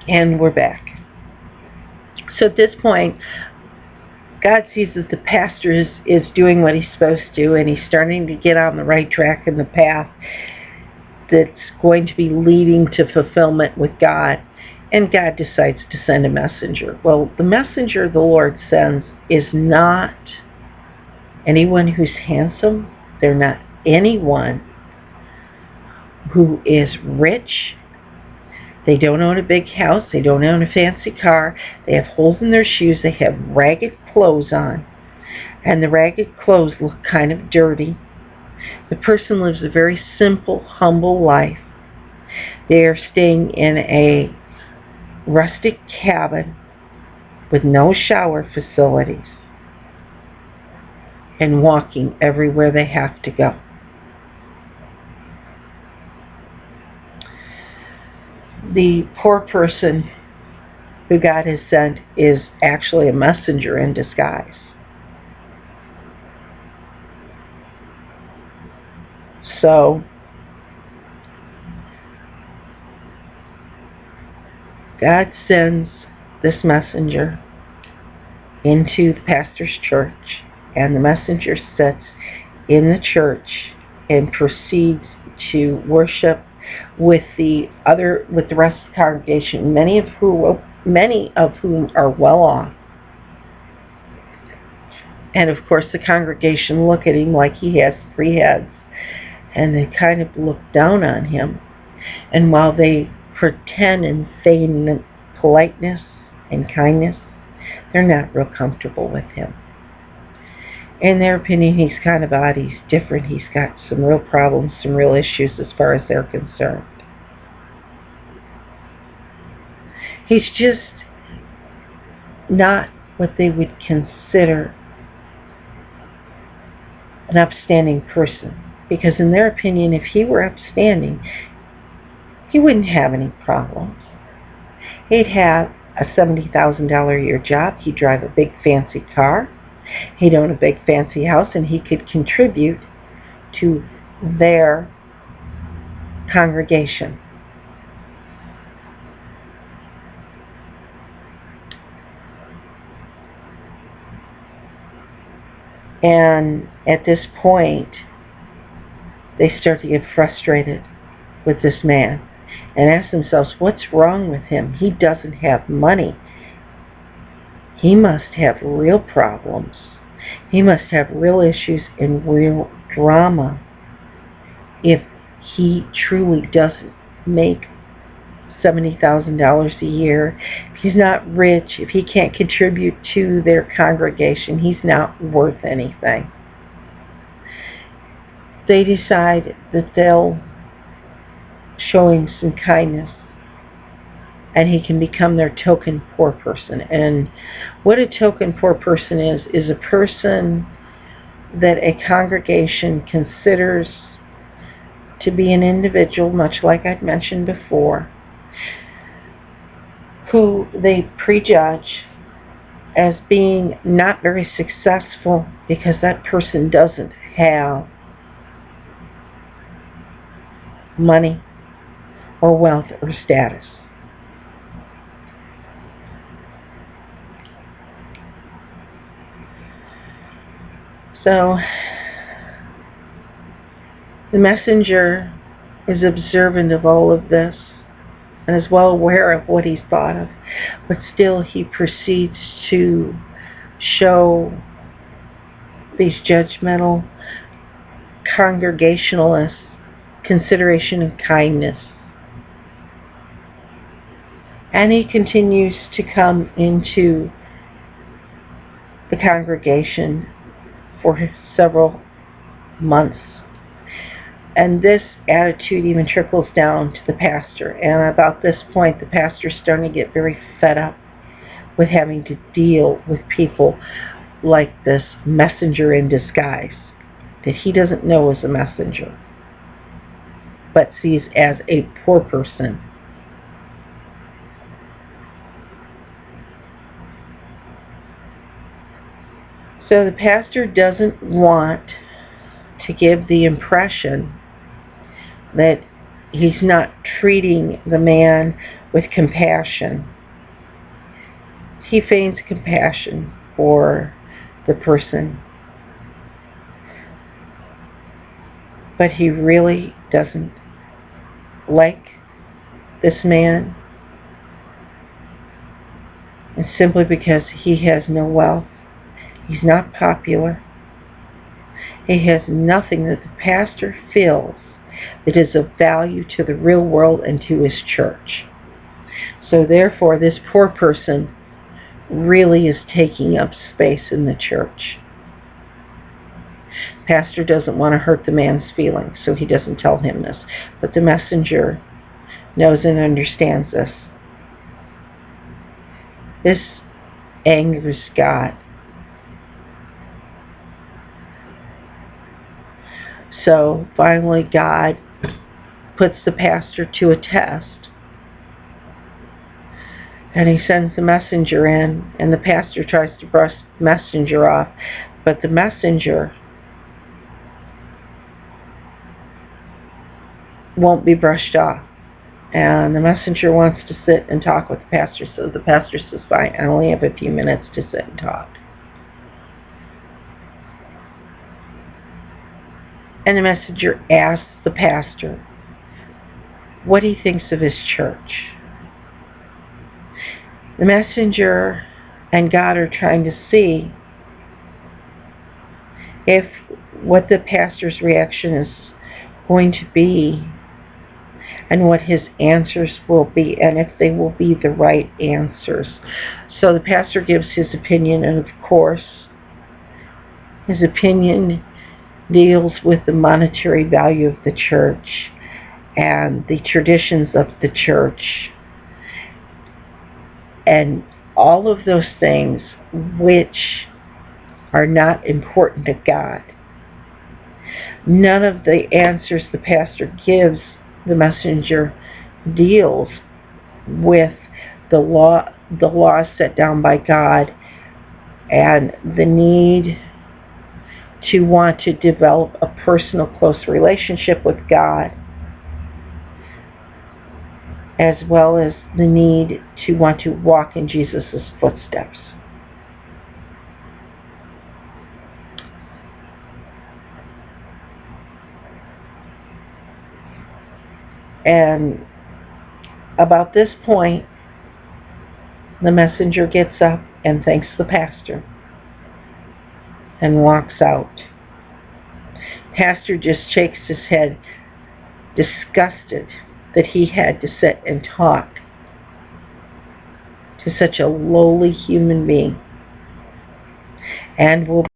And we're back. So at this point, God sees that the pastor is doing what he's supposed to do, and he's starting to get on the right track in the path that's going to be leading to fulfillment with God. And God decides to send a messenger. Well, the messenger the Lord sends is not anyone who's handsome. They're not anyone who is rich. They don't own a big house. They don't own a fancy car. They have holes in their shoes. They have ragged clothes on. And the ragged clothes look kind of dirty. The person lives a very simple, humble life. They are staying in a rustic cabin with no shower facilities and walking everywhere they have to go. The poor person who God has sent is actually a messenger in disguise. So God sends this messenger into the pastor's church, and the messenger sits in the church and proceeds to worship with the rest of the congregation, many of whom are well off. And of course the congregation look at him like he has 3 heads, and they kind of look down on him. And while they pretend and feign politeness and kindness, they're not real comfortable with him. In their opinion, he's kind of odd, he's different, he's got some real problems, some real issues as far as they're concerned. He's just not what they would consider an upstanding person. Because in their opinion, if he were upstanding, he wouldn't have any problems. He'd have a $70,000 a year job, he'd drive a big fancy car, he'd own a big fancy house, and he could contribute to their congregation. And at this point, they start to get frustrated with this man and ask themselves, what's wrong with him? He doesn't have money. He must have real problems. He must have real issues and real drama if he truly doesn't make $70,000 a year. If he's not rich, if he can't contribute to their congregation, he's not worth anything. They decide that they'll show him some kindness, and he can become their token poor person. And what a token poor person is a person that a congregation considers to be an individual, much like I'd mentioned before, who they prejudge as being not very successful because that person doesn't have money or wealth or status. So the messenger is observant of all of this and is well aware of what he's thought of, but still he proceeds to show these judgmental congregationalists consideration and kindness. And he continues to come into the congregation for several months. And this attitude even trickles down to the pastor. And about this point, the pastor's starting to get very fed up with having to deal with people like this messenger in disguise that he doesn't know is a messenger, but sees as a poor person. So the pastor doesn't want to give the impression that he's not treating the man with compassion. He feigns compassion for the person, but he really doesn't like this man, and simply because he has no wealth, he's not popular, he has nothing that the pastor feels that is of value to the real world and to his church. So therefore, this poor person really is taking up space in the church. Pastor doesn't want to hurt the man's feelings, so he doesn't tell him this. But the messenger knows and understands this. This angers God. So finally God puts the pastor to a test. And he sends the messenger in, and the pastor tries to brush the messenger off, but the messenger won't be brushed off. And the messenger wants to sit and talk with the pastor, so the pastor says, fine, I only have a few minutes to sit and talk. And the messenger asks the pastor what he thinks of his church. The messenger and God are trying to see if what the pastor's reaction is going to be and what his answers will be, and if they will be the right answers. So the pastor gives his opinion, and of course his opinion deals with the monetary value of the church and the traditions of the church and all of those things which are not important to God. None of the answers the pastor gives the messenger deals with the law set down by God and the need to want to develop a personal, close relationship with God, as well as the need to want to walk in Jesus' footsteps. And about this point, the messenger gets up and thanks the pastor and walks out. Pastor just shakes his head, disgusted that he had to sit and talk to such a lowly human being, and will